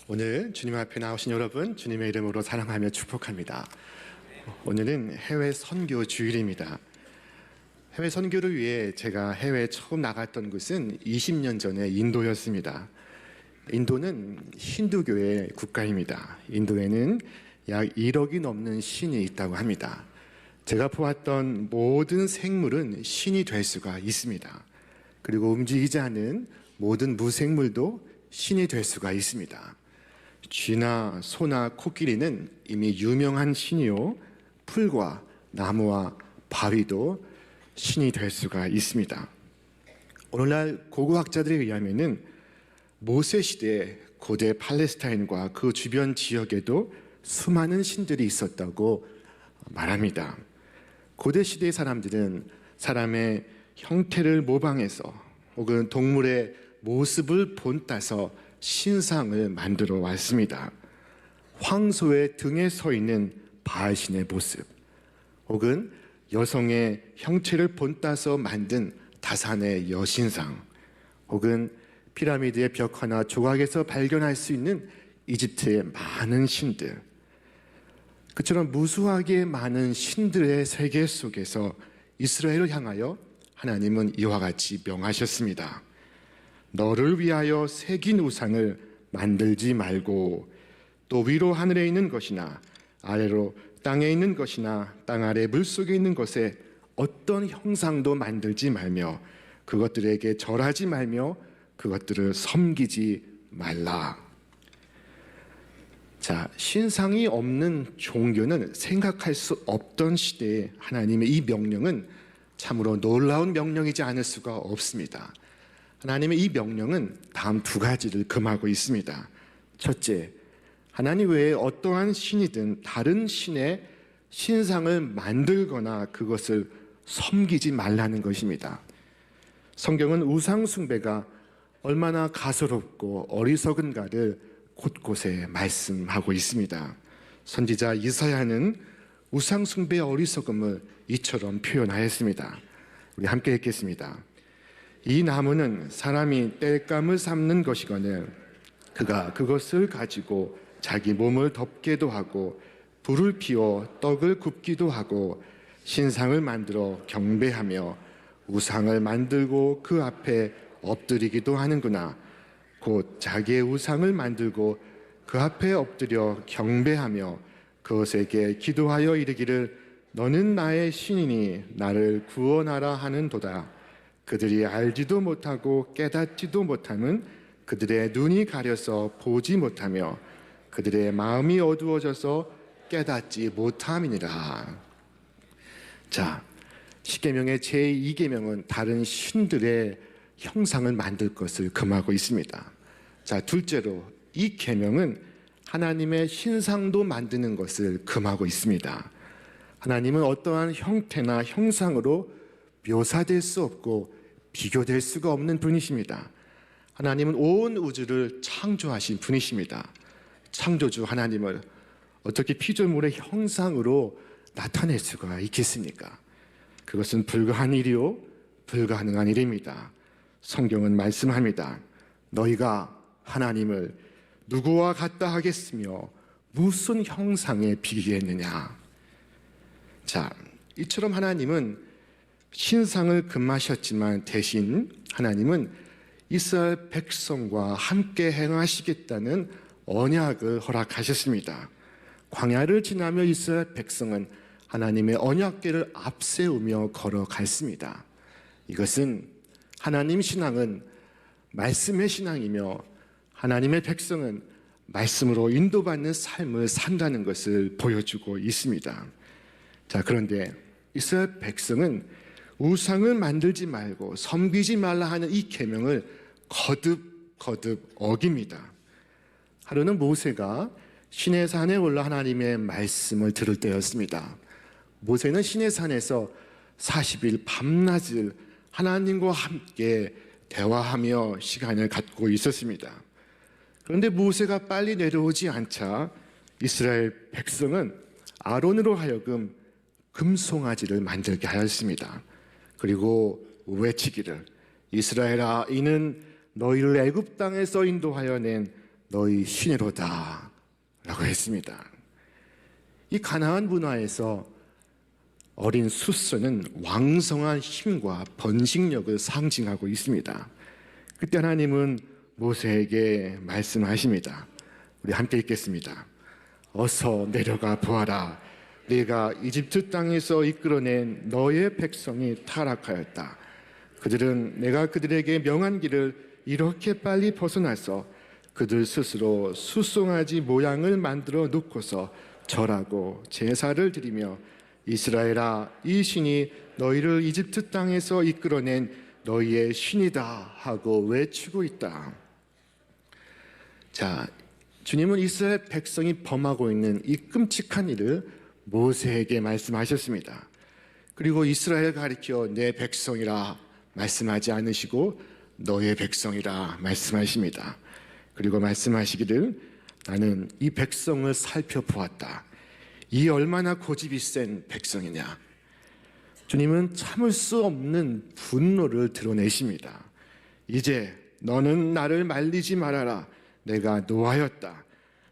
오늘 주님 앞에 나오신 여러분, 주님의 이름으로 사랑하며 축복합니다. 오늘은 해외 선교 주일입니다. 해외 선교를 위해 제가 해외에 처음 나갔던 곳은 20년 전에 인도였습니다. 인도는 힌두교의 국가입니다. 인도에는 약 1억이 넘는 신이 있다고 합니다. 제가 보았던 모든 생물은 신이 될 수가 있습니다. 그리고 움직이지 않는 모든 무생물도 신이 될 수가 있습니다. 쥐나 소나 코끼리는 이미 유명한 신이요, 풀과 나무와 바위도 신이 될 수가 있습니다. 오늘날 고고학자들에 의하면은 모세 시대 고대 팔레스타인과 그 주변 지역에도 수많은 신들이 있었다고 말합니다. 고대 시대의 사람들은 사람의 형태를 모방해서 혹은 동물의 모습을 본따서 신상을 만들어 왔습니다. 황소의 등에 서 있는 바알신의 모습, 혹은 여성의 형체를 본따서 만든 다산의 여신상, 혹은 피라미드의 벽 하나 조각에서 발견할 수 있는 이집트의 많은 신들, 그처럼 무수하게 많은 신들의 세계 속에서 이스라엘을 향하여 하나님은 이와 같이 명하셨습니다. 너를 위하여 새긴 우상을 만들지 말고, 또 위로 하늘에 있는 것이나 아래로 땅에 있는 것이나 땅 아래 물속에 있는 것에 어떤 형상도 만들지 말며 그것들에게 절하지 말며 그것들을 섬기지 말라. 자, 신상이 없는 종교는 생각할 수 없던 시대에 하나님의 이 명령은 참으로 놀라운 명령이지 않을 수가 없습니다. 하나님의 이 명령은 다음 두 가지를 금하고 있습니다. 첫째, 하나님 외에 어떠한 신이든 다른 신의 신상을 만들거나 그것을 섬기지 말라는 것입니다. 성경은 우상 숭배가 얼마나 가소롭고 어리석은가를 곳곳에 말씀하고 있습니다. 선지자 이사야는 우상 숭배의 어리석음을 이처럼 표현하였습니다. 우리 함께 읽겠습니다. 이 나무는 사람이 땔감을 삶는 것이거늘 그가 그것을 가지고 자기 몸을 덮게도 하고 불을 피워 떡을 굽기도 하고 신상을 만들어 경배하며 우상을 만들고 그 앞에 엎드리기도 하는구나. 곧 자기의 우상을 만들고 그 앞에 엎드려 경배하며 그것에게 기도하여 이르기를 너는 나의 신이니 나를 구원하라 하는도다. 그들이 알지도 못하고 깨닫지도 못하는 그들의 눈이 가려서 보지 못하며 그들의 마음이 어두워져서 깨닫지 못함이니라. 자, 십계명의 제2계명은 다른 신들의 형상을 만들 것을 금하고 있습니다. 자, 둘째로 이 계명은 하나님의 신상도 만드는 것을 금하고 있습니다. 하나님은 어떠한 형태나 형상으로 묘사될 수 없고 비교될 수가 없는 분이십니다. 하나님은 온 우주를 창조하신 분이십니다. 창조주 하나님을 어떻게 피조물의 형상으로 나타낼 수가 있겠습니까? 그것은 불가한 일이요 불가능한 일입니다. 성경은 말씀합니다. 너희가 하나님을 누구와 같다 하겠으며 무슨 형상에 비교했느냐. 자, 이처럼 하나님은 신상을 금하셨지만 대신 하나님은 이스라엘 백성과 함께 행하시겠다는 언약을 허락하셨습니다. 광야를 지나며 이스라엘 백성은 하나님의 언약궤를 앞세우며 걸어갔습니다. 이것은 하나님 신앙은 말씀의 신앙이며 하나님의 백성은 말씀으로 인도받는 삶을 산다는 것을 보여주고 있습니다. 자, 그런데 이스라엘 백성은 우상을 만들지 말고 섬기지 말라 하는 이 계명을 거듭 어깁니다. 하루는 모세가 시내산에 올라 하나님의 말씀을 들을 때였습니다. 모세는 시내산에서 40일 밤낮을 하나님과 함께 대화하며 시간을 갖고 있었습니다. 그런데 모세가 빨리 내려오지 않자 이스라엘 백성은 아론으로 하여금 금송아지를 만들게 하였습니다. 그리고 외치기를 이스라엘아, 이는 너희를 애굽 땅에서 인도하여 낸 너희 신이로다 라고 했습니다. 이 가나안 문화에서 어린 숫소는 왕성한 힘과 번식력을 상징하고 있습니다. 그때 하나님은 모세에게 말씀하십니다. 우리 함께 읽겠습니다. 어서 내려가 보아라. 네가 이집트 땅에서 이끌어낸 너의 백성이 타락하였다. 그들은 내가 그들에게 명한 길을 이렇게 빨리 벗어나서 그들 스스로 숫송아지 모양을 만들어 놓고서 절하고 제사를 드리며 이스라엘아, 이 신이 너희를 이집트 땅에서 이끌어낸 너희의 신이다 하고 외치고 있다. 자, 주님은 이스라엘 백성이 범하고 있는 이 끔찍한 일을 모세에게 말씀하셨습니다. 그리고 이스라엘 가리켜 내 백성이라 말씀하지 않으시고 너의 백성이라 말씀하십니다. 그리고 말씀하시기를 나는 이 백성을 살펴보았다. 이 얼마나 고집이 센 백성이냐. 주님은 참을 수 없는 분노를 드러내십니다. 이제 너는 나를 말리지 말아라. 내가 노하였다.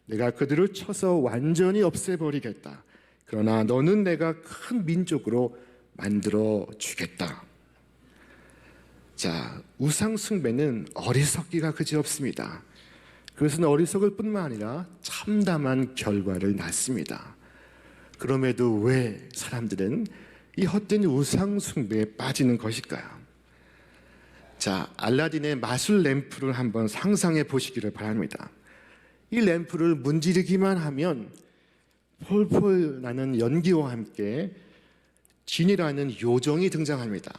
내가 그들을 쳐서 완전히 없애버리겠다. 그러나 너는 내가 큰 민족으로 만들어 주겠다. 자, 우상 숭배는 어리석기가 그지없습니다. 그것은 어리석을 뿐만 아니라 참담한 결과를 낳습니다. 그럼에도 왜 사람들은 이 헛된 우상 숭배에 빠지는 것일까요? 자, 알라딘의 마술 램프를 한번 상상해 보시기를 바랍니다. 이 램프를 문지르기만 하면 폴폴 나는 연기와 함께 진이라는 요정이 등장합니다.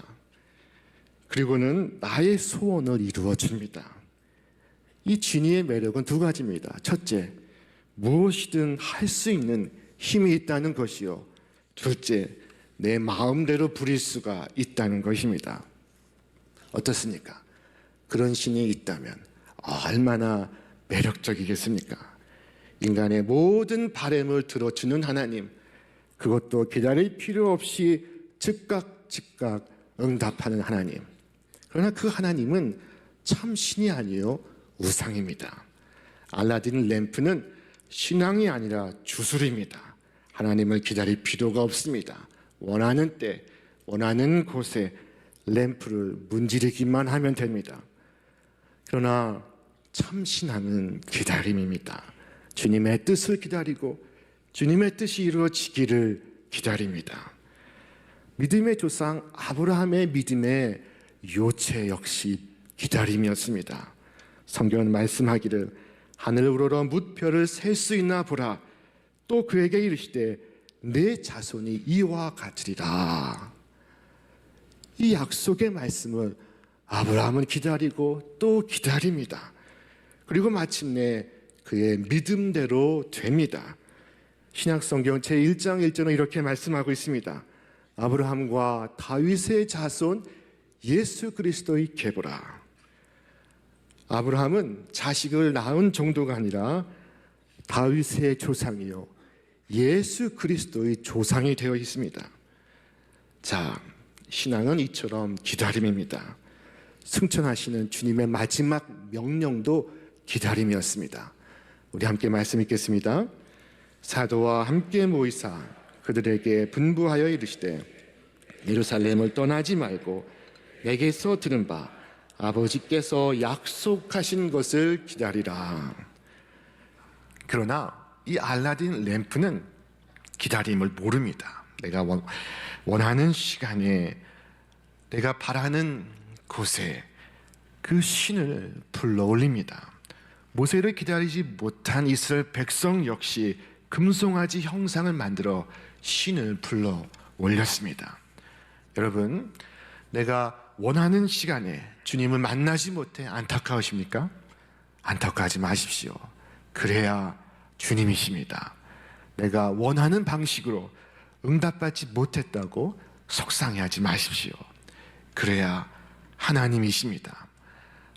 그리고는 나의 소원을 이루어 줍니다. 이 지니의 매력은 두 가지입니다. 첫째, 무엇이든 할 수 있는 힘이 있다는 것이요. 둘째, 내 마음대로 부릴 수가 있다는 것입니다. 어떻습니까? 그런 신이 있다면 얼마나 매력적이겠습니까? 인간의 모든 바람을 들어주는 하나님, 그것도 기다릴 필요 없이 즉각 응답하는 하나님. 그러나 그 하나님은 참 신이 아니요 우상입니다. 알라딘 램프는 신앙이 아니라 주술입니다. 하나님을 기다릴 필요가 없습니다. 원하는 때, 원하는 곳에 램프를 문지르기만 하면 됩니다. 그러나 참 신앙은 기다림입니다. 주님의 뜻을 기다리고 주님의 뜻이 이루어지기를 기다립니다. 믿음의 조상 아브라함의 믿음의 요체 역시 기다림이었습니다. 성경은 말씀하기를 하늘 우러러 뭇별을 셀 수 있나 보라. 또 그에게 이르시되 내 자손이 이와 같으리라. 이 약속의 말씀을 아브라함은 기다리고 또 기다립니다. 그리고 마침내 그의 믿음대로 됩니다. 신약성경 제1장 1절은 이렇게 말씀하고 있습니다. 아브라함과 다윗의 자손 예수 그리스도의 계보라. 아브라함은 자식을 낳은 정도가 아니라 다윗의 조상이요 예수 그리스도의 조상이 되어 있습니다. 자, 신앙은 이처럼 기다림입니다. 승천하시는 주님의 마지막 명령도 기다림이었습니다. 우리 함께 말씀 읽겠습니다. 사도와 함께 모이사 그들에게 분부하여 이르시되 예루살렘을 떠나지 말고 내게서 들은 바 아버지께서 약속하신 것을 기다리라. 그러나 이 알라딘 램프는 기다림을 모릅니다. 내가 원하는 시간에 내가 바라는 곳에 그 신을 불러 올립니다. 모세를 기다리지 못한 이스라엘 백성 역시 금송아지 형상을 만들어 신을 불러 올렸습니다. 여러분, 내가 원하는 시간에 주님을 만나지 못해 안타까우십니까? 안타까워하지 마십시오. 그래야 주님이십니다. 내가 원하는 방식으로 응답받지 못했다고 속상해하지 마십시오. 그래야 하나님이십니다.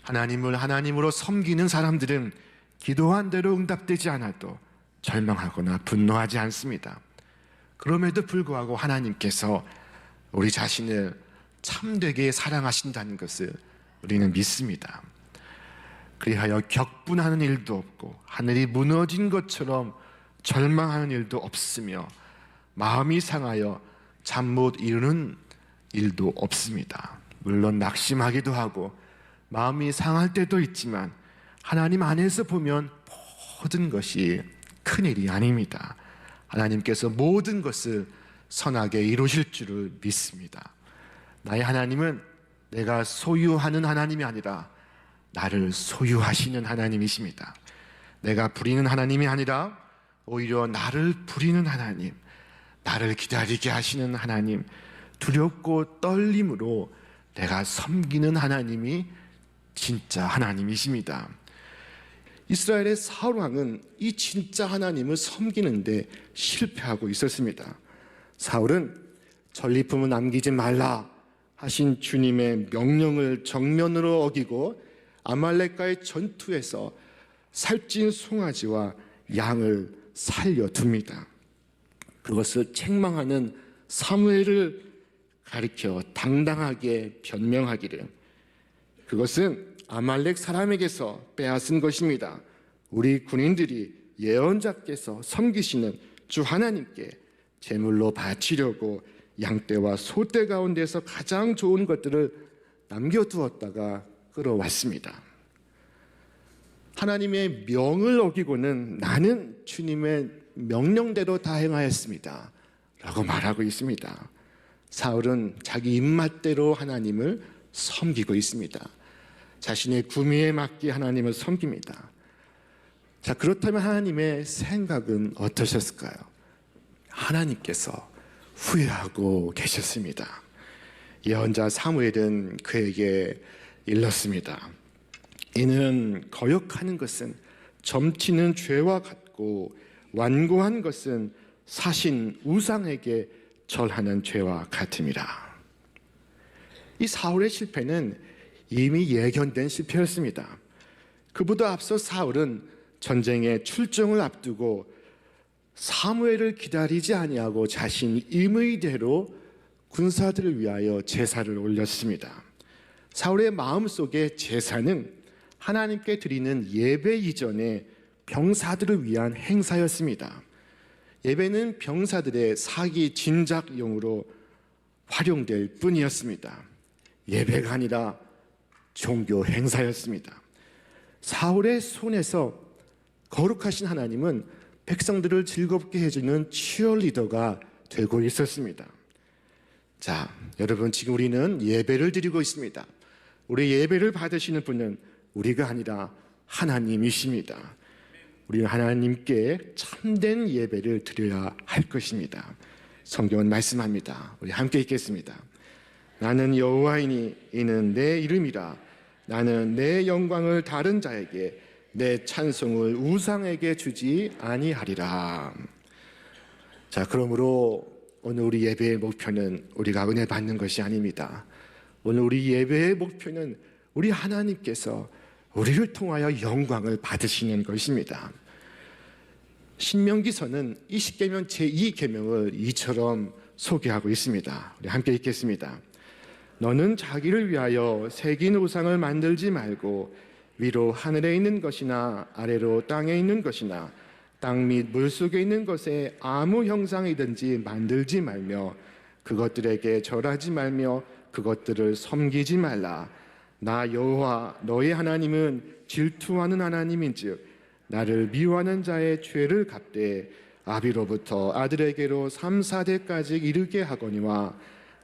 하나님을 하나님으로 섬기는 사람들은 기도한 대로 응답되지 않아도 절망하거나 분노하지 않습니다. 그럼에도 불구하고 하나님께서 우리 자신을 참되게 사랑하신다는 것을 우리는 믿습니다. 그리하여 격분하는 일도 없고 하늘이 무너진 것처럼 절망하는 일도 없으며 마음이 상하여 잠 못 이루는 일도 없습니다. 물론 낙심하기도 하고 마음이 상할 때도 있지만 하나님 안에서 보면 모든 것이 큰일이 아닙니다. 하나님께서 모든 것을 선하게 이루실 줄을 믿습니다. 나의 하나님은 내가 소유하는 하나님이 아니라 나를 소유하시는 하나님이십니다. 내가 부리는 하나님이 아니라 오히려 나를 부리는 하나님, 나를 기다리게 하시는 하나님, 두렵고 떨림으로 내가 섬기는 하나님이 진짜 하나님이십니다. 이스라엘의 사울 왕은 이 진짜 하나님을 섬기는데 실패하고 있었습니다. 사울은 전리품을 남기지 말라 하신 주님의 명령을 정면으로 어기고 아말렉과의 전투에서 살찐 송아지와 양을 살려둡니다. 그것을 책망하는 사무엘을 가리켜 당당하게 변명하기를, 그것은 아말렉 사람에게서 빼앗은 것입니다. 우리 군인들이 예언자께서 섬기시는 주 하나님께 제물로 바치려고 양떼와 소떼 가운데서 가장 좋은 것들을 남겨두었다가 끌어왔습니다. 하나님의 명을 어기고는 나는 주님의 명령대로 다 행하였습니다 라고 말하고 있습니다. 사울은 자기 입맛대로 하나님을 섬기고 있습니다. 자신의 구미에 맞게 하나님을 섬깁니다. 자, 그렇다면 하나님의 생각은 어떠셨을까요? 하나님께서 후회하고 계셨습니다. 예언자 사무엘은 그에게 일렀습니다. 이는 거역하는 것은 점치는 죄와 같고 완고한 것은 사신 우상에게 절하는 죄와 같음이라. 이 사울의 실패는 이미 예견된 실패였습니다. 그보다 앞서 사울은 전쟁의 출정을 앞두고 사무엘을 기다리지 아니하고 자신 임의대로 군사들을 위하여 제사를 올렸습니다. 사울의 마음속에 제사는 하나님께 드리는 예배 이전에 병사들을 위한 행사였습니다. 예배는 병사들의 사기 진작용으로 활용될 뿐이었습니다. 예배가 아니라 종교 행사였습니다. 사울의 손에서 거룩하신 하나님은 백성들을 즐겁게 해주는 치어리더가 되고 있었습니다. 자, 여러분, 지금 우리는 예배를 드리고 있습니다. 우리 예배를 받으시는 분은 우리가 아니라 하나님이십니다. 우리는 하나님께 참된 예배를 드려야 할 것입니다. 성경은 말씀합니다. 우리 함께 읽겠습니다. 나는 여호와이니 이는 내 이름이라. 나는 내 영광을 다른 자에게, 내 찬송을 우상에게 주지 아니하리라. 자, 그러므로 오늘 우리 예배의 목표는 우리가 은혜 받는 것이 아닙니다. 오늘 우리 예배의 목표는 우리 하나님께서 우리를 통하여 영광을 받으시는 것입니다. 신명기서는 이 십계명 제2계명을 이처럼 소개하고 있습니다. 우리 함께 읽겠습니다. 너는 자기를 위하여 새긴 우상을 만들지 말고 위로 하늘에 있는 것이나 아래로 땅에 있는 것이나 땅 및 물속에 있는 것에 아무 형상이든지 만들지 말며 그것들에게 절하지 말며 그것들을 섬기지 말라. 나 여호와 너의 하나님은 질투하는 하나님인즉 나를 미워하는 자의 죄를 갚되 아비로부터 아들에게로 3, 4대까지 이르게 하거니와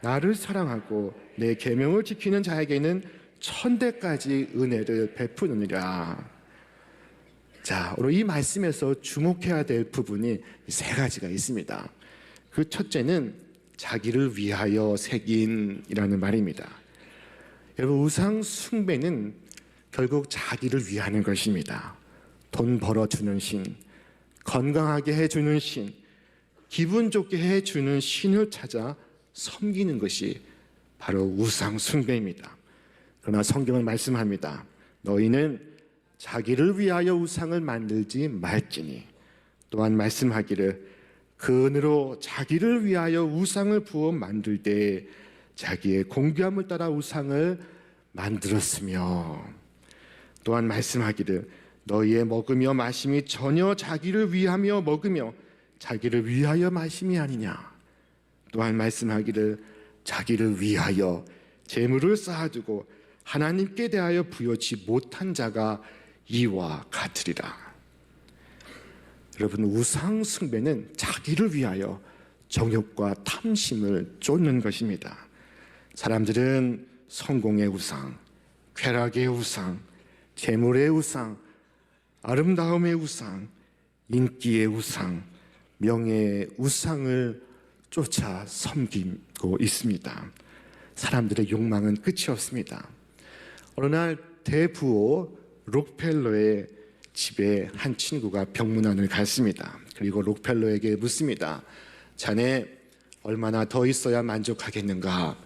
나를 사랑하고 내 계명을 지키는 자에게는 1000대까지 은혜를 베푸느니라. 자, 오늘 이 말씀에서 주목해야 될 부분이 세 가지가 있습니다. 그 첫째는 자기를 위하여 새긴이라는 말입니다. 여러분, 우상 숭배는 결국 자기를 위하는 것입니다. 돈 벌어주는 신, 건강하게 해주는 신, 기분 좋게 해주는 신을 찾아 섬기는 것이 바로 우상 숭배입니다. 그러나 성경은 말씀합니다. 너희는 자기를 위하여 우상을 만들지 말지니, 또한 말씀하기를 근으로 자기를 위하여 우상을 부어 만들 때 자기의 공교함을 따라 우상을 만들었으며. 또한 말씀하기를 너희의 먹으며 마심이 전혀 자기를 위하며 먹으며 자기를 위하여 마심이 아니냐. 또한 말씀하기를 자기를 위하여 재물을 쌓아두고 하나님께 대하여 부여치 못한 자가 이와 같으리라. 여러분, 우상 숭배는 자기를 위하여 정욕과 탐심을 쫓는 것입니다. 사람들은 성공의 우상, 쾌락의 우상, 재물의 우상, 아름다움의 우상, 인기의 우상, 명예의 우상을 쫓아 섬기고 있습니다. 사람들의 욕망은 끝이 없습니다. 어느 날 대부호 록펠러의 집에 한 친구가 병문안을 갔습니다. 그리고 록펠러에게 묻습니다. 자네 얼마나 더 있어야 만족하겠는가?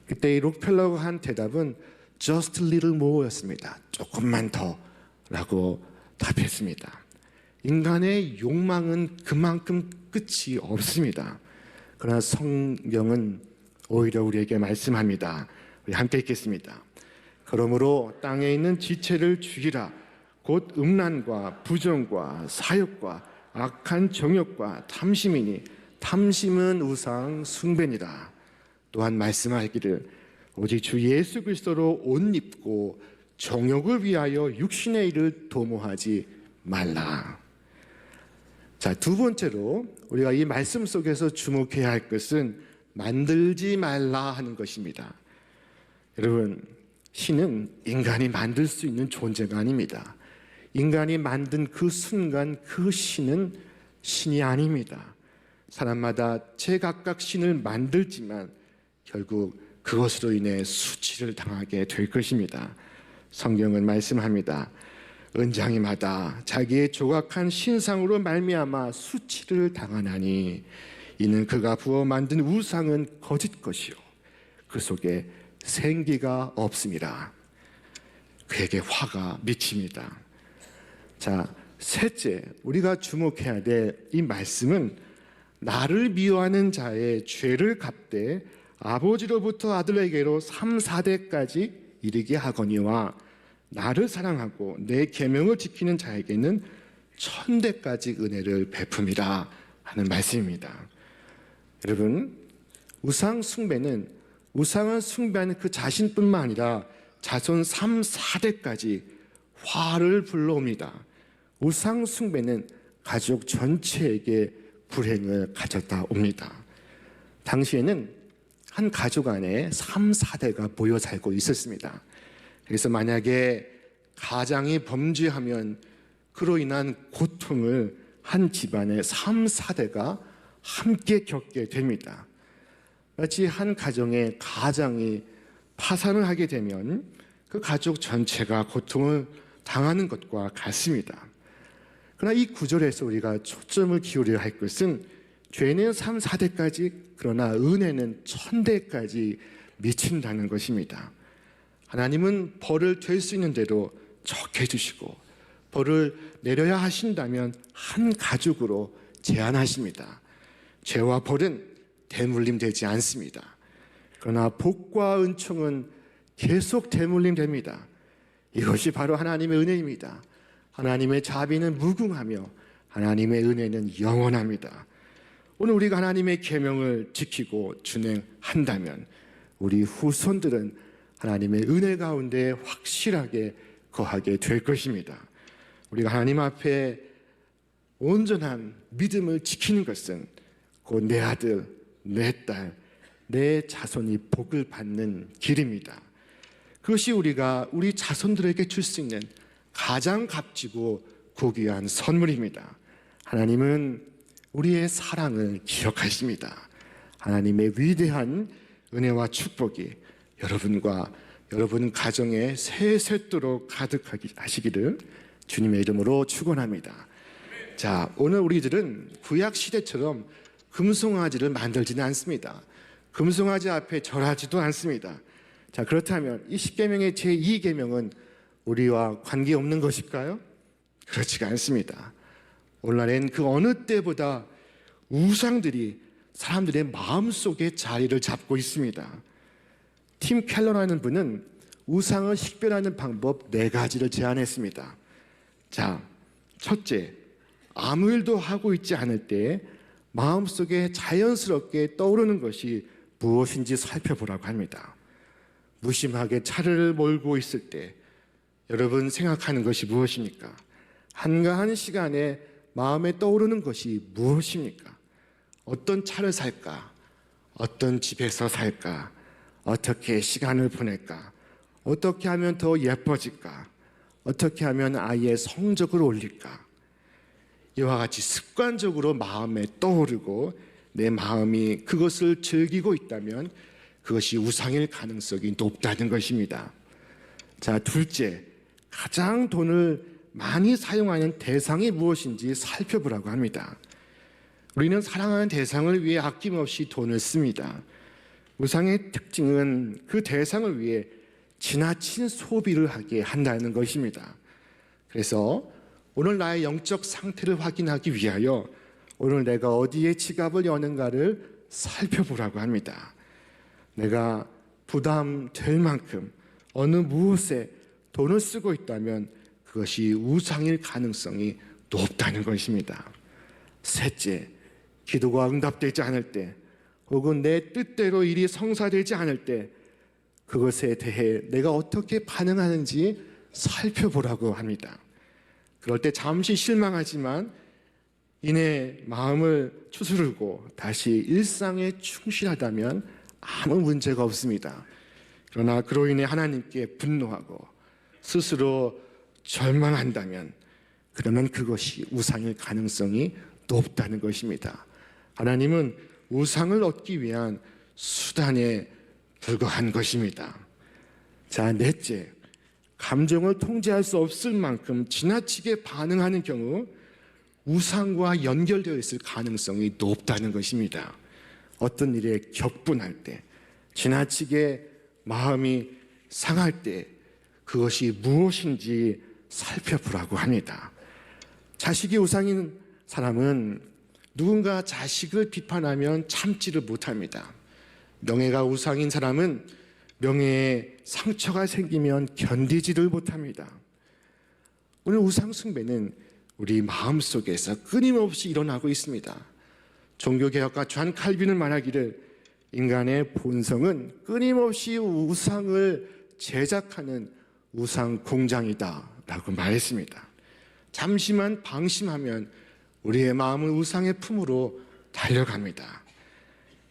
그때 이 록펠러가 한 대답은 Just a little more였습니다. 조금만 더 라고 답했습니다. 인간의 욕망은 그만큼 끝이 없습니다. 그러나 성경은 오히려 우리에게 말씀합니다. 우리 함께 읽겠습니다. 그러므로 땅에 있는 지체를 죽이라. 곧 음란과 부정과 사욕과 악한 정욕과 탐심이니 탐심은 우상 숭배니라. 또한 말씀하기를 오직 주 예수 그리스도로 옷 입고 정욕을 위하여 육신의 일을 도모하지 말라. 자, 두 번째로 우리가 이 말씀 속에서 주목해야 할 것은 만들지 말라 하는 것입니다. 여러분, 신은 인간이 만들 수 있는 존재가 아닙니다. 인간이 만든 그 순간 그 신은 신이 아닙니다. 사람마다 제각각 신을 만들지만 결국 그것으로 인해 수치를 당하게 될 것입니다. 성경은 말씀합니다. 은장이마다 자기의 조각한 신상으로 말미암아 수치를 당하나니 이는 그가 부어 만든 우상은 거짓 것이요 그 속에 생기가 없음이라. 그에게 화가 미칩니다. 자, 셋째, 우리가 주목해야 될 이 말씀은 나를 미워하는 자의 죄를 갚되 아버지로부터 아들에게로 3, 4대까지 이르게 하거니와 나를 사랑하고 내 계명을 지키는 자에게는 1000대까지 은혜를 베품이라 하는 말씀입니다. 여러분, 우상 숭배는 우상을 숭배하는 그 자신뿐만 아니라 자손 3, 4대까지 화를 불러옵니다. 우상 숭배는 가족 전체에게 불행을 가져다 옵니다. 당시에는 한 가족 안에 3, 4대가 모여 살고 있었습니다. 그래서 만약에 가장이 범죄하면 그로 인한 고통을 한 집안의 3, 4대가 함께 겪게 됩니다. 마치 한 가정의 가장이 파산을 하게 되면 그 가족 전체가 고통을 당하는 것과 같습니다. 그러나 이 구절에서 우리가 초점을 기울여야 할 것은 죄는 3, 4대까지 그러나 은혜는 1000대까지 미친다는 것입니다. 하나님은 벌을 될 수 있는 대로 적게 주시고 벌을 내려야 하신다면 한 가족으로 제한하십니다. 죄와 벌은 대물림되지 않습니다. 그러나 복과 은총은 계속 대물림됩니다. 이것이 바로 하나님의 은혜입니다. 하나님의 자비는 무궁하며 하나님의 은혜는 영원합니다. 오늘 우리가 하나님의 계명을 지키고 준행한다면 우리 후손들은 하나님의 은혜 가운데 확실하게 거하게 될 것입니다. 우리가 하나님 앞에 온전한 믿음을 지키는 것은 곧 내 아들, 내 딸, 내 자손이 복을 받는 길입니다. 그것이 우리가 우리 자손들에게 줄 수 있는 가장 값지고 고귀한 선물입니다. 하나님은 우리의 사랑을 기억하십니다. 하나님의 위대한 은혜와 축복이 여러분과 여러분 가정에 세세토록 가득하게 하시기를 주님의 이름으로 축원합니다. 자, 오늘 우리들은 구약 시대처럼 금송아지를 만들지는 않습니다. 금송아지 앞에 절하지도 않습니다. 자, 그렇다면 이 십계명의 제2계명은 우리와 관계없는 것일까요? 그렇지가 않습니다. 오늘날엔 그 어느 때보다 우상들이 사람들의 마음속에 자리를 잡고 있습니다. 팀 켈러라는 분은 우상을 식별하는 방법 4가지를 제안했습니다. 자, 첫째, 아무 일도 하고 있지 않을 때 마음속에 자연스럽게 떠오르는 것이 무엇인지 살펴보라고 합니다. 무심하게 차를 몰고 있을 때 여러분 생각하는 것이 무엇입니까? 한가한 시간에 마음에 떠오르는 것이 무엇입니까? 어떤 차를 살까? 어떤 집에서 살까? 어떻게 시간을 보낼까? 어떻게 하면 더 예뻐질까? 어떻게 하면 아이의 성적을 올릴까? 이와 같이 습관적으로 마음에 떠오르고 내 마음이 그것을 즐기고 있다면 그것이 우상일 가능성이 높다는 것입니다. 자, 둘째, 가장 돈을 많이 사용하는 대상이 무엇인지 살펴보라고 합니다. 우리는 사랑하는 대상을 위해 아낌없이 돈을 씁니다. 우상의 특징은 그 대상을 위해 지나친 소비를 하게 한다는 것입니다. 그래서 오늘 나의 영적 상태를 확인하기 위하여 오늘 내가 어디에 지갑을 여는가를 살펴보라고 합니다. 내가 부담될 만큼 어느 무엇에 돈을 쓰고 있다면 그것이 우상일 가능성이 높다는 것입니다. 셋째, 기도가 응답되지 않을 때 혹은 내 뜻대로 일이 성사되지 않을 때 그것에 대해 내가 어떻게 반응하는지 살펴보라고 합니다. 그럴 때 잠시 실망하지만 이내 마음을 추스르고 다시 일상에 충실하다면 아무 문제가 없습니다. 그러나 그로 인해 하나님께 분노하고 스스로 절망한다면 그러면 그것이 우상일 가능성이 높다는 것입니다. 하나님은 우상을 얻기 위한 수단에 불과한 것입니다. 자, 넷째, 감정을 통제할 수 없을 만큼 지나치게 반응하는 경우 우상과 연결되어 있을 가능성이 높다는 것입니다. 어떤 일에 격분할 때, 지나치게 마음이 상할 때 그것이 무엇인지 살펴보라고 합니다. 자식이 우상인 사람은 누군가 자식을 비판하면 참지를 못합니다. 명예가 우상인 사람은 명예에 상처가 생기면 견디지를 못합니다. 오늘 우상 숭배는 우리 마음속에서 끊임없이 일어나고 있습니다. 종교개혁가 존 칼빈은 말하기를 인간의 본성은 끊임없이 우상을 제작하는 우상 공장이다 라고 말했습니다. 잠시만 방심하면 우리의 마음은 우상의 품으로 달려갑니다.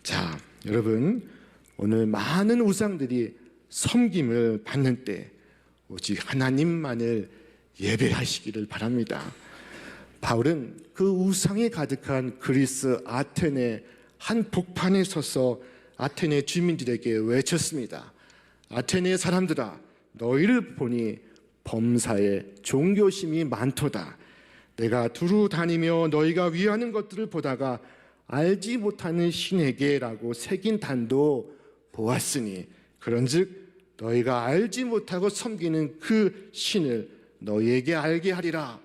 자, 여러분, 오늘 많은 우상들이 섬김을 받는 때 오직 하나님만을 예배하시기를 바랍니다. 바울은 그 우상이 가득한 그리스 아테네 한 복판에 서서 아테네 주민들에게 외쳤습니다. 아테네 사람들아, 너희를 보니 범사에 종교심이 많도다. 내가 두루 다니며 너희가 위하는 것들을 보다가 알지 못하는 신에게라고 새긴 단도 보았으니 그런즉 너희가 알지 못하고 섬기는 그 신을 너희에게 알게 하리라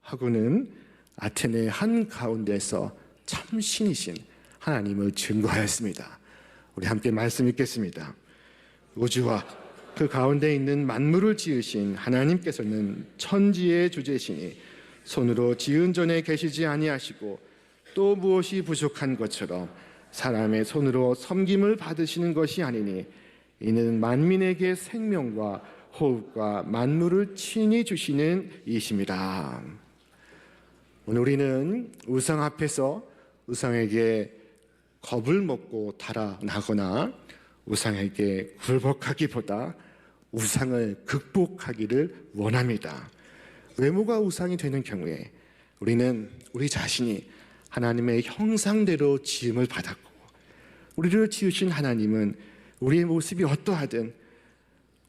하고는 아테네 한가운데서 참 신이신 하나님을 증거하였습니다. 우리 함께 말씀 읽겠습니다. 우주와 그 가운데 있는 만물을 지으신 하나님께서는 천지의 주제시니 손으로 지은 전에 계시지 아니하시고 또 무엇이 부족한 것처럼 사람의 손으로 섬김을 받으시는 것이 아니니 이는 만민에게 생명과 호흡과 만물을 친히 주시는 이심이라. 오늘 우리는 우상 앞에서 우상에게 겁을 먹고 달아나거나 우상에게 굴복하기보다 우상을 극복하기를 원합니다. 외모가 우상이 되는 경우에 우리는 우리 자신이 하나님의 형상대로 지음을 받았고 우리를 지으신 하나님은 우리의 모습이 어떠하든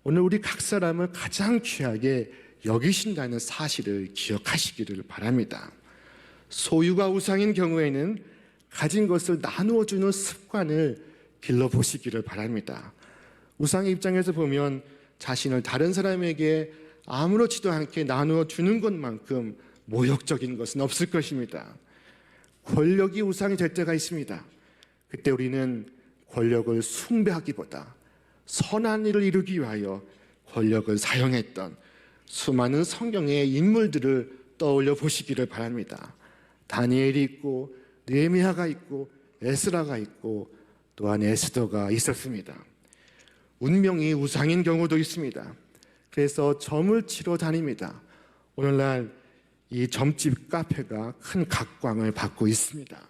오늘 우리 각 사람을 가장 귀하게 여기신다는 사실을 기억하시기를 바랍니다. 소유가 우상인 경우에는 가진 것을 나누어 주는 습관을 길러보시기를 바랍니다. 우상의 입장에서 보면 자신을 다른 사람에게 아무렇지도 않게 나누어 주는 것만큼 모욕적인 것은 없을 것입니다. 권력이 우상이 될 때가 있습니다. 그때 우리는 권력을 숭배하기보다 선한 일을 이루기 위하여 권력을 사용했던 수많은 성경의 인물들을 떠올려 보시기를 바랍니다. 다니엘이 있고 느헤미야가 있고 에스라가 있고 또한 에스더가 있었습니다. 운명이 우상인 경우도 있습니다. 그래서 점을 치러 다닙니다. 오늘날 이 점집 카페가 큰 각광을 받고 있습니다.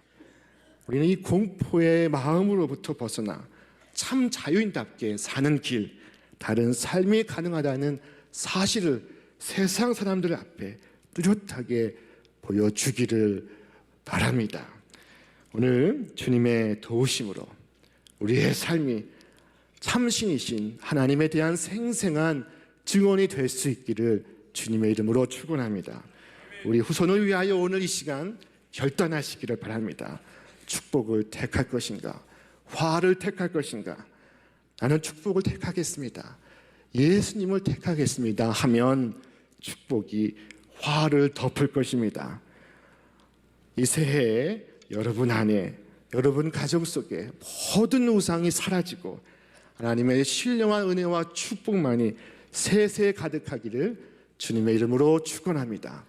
우리는 이 공포의 마음으로부터 벗어나 참 자유인답게 사는 길, 다른 삶이 가능하다는 사실을 세상 사람들 앞에 뚜렷하게 보여주기를 바랍니다. 오늘 주님의 도우심으로 우리의 삶이 참신이신 하나님에 대한 생생한 증언이 될 수 있기를 주님의 이름으로 축원합니다. 우리 후손을 위하여 오늘 이 시간 결단하시기를 바랍니다. 축복을 택할 것인가? 화를 택할 것인가? 나는 축복을 택하겠습니다. 예수님을 택하겠습니다 하면 축복이 화를 덮을 것입니다. 이 새해에 여러분 안에, 여러분 가정 속에 모든 우상이 사라지고 하나님의 신령한 은혜와 축복만이 세세 가득하기를 주님의 이름으로 축원합니다.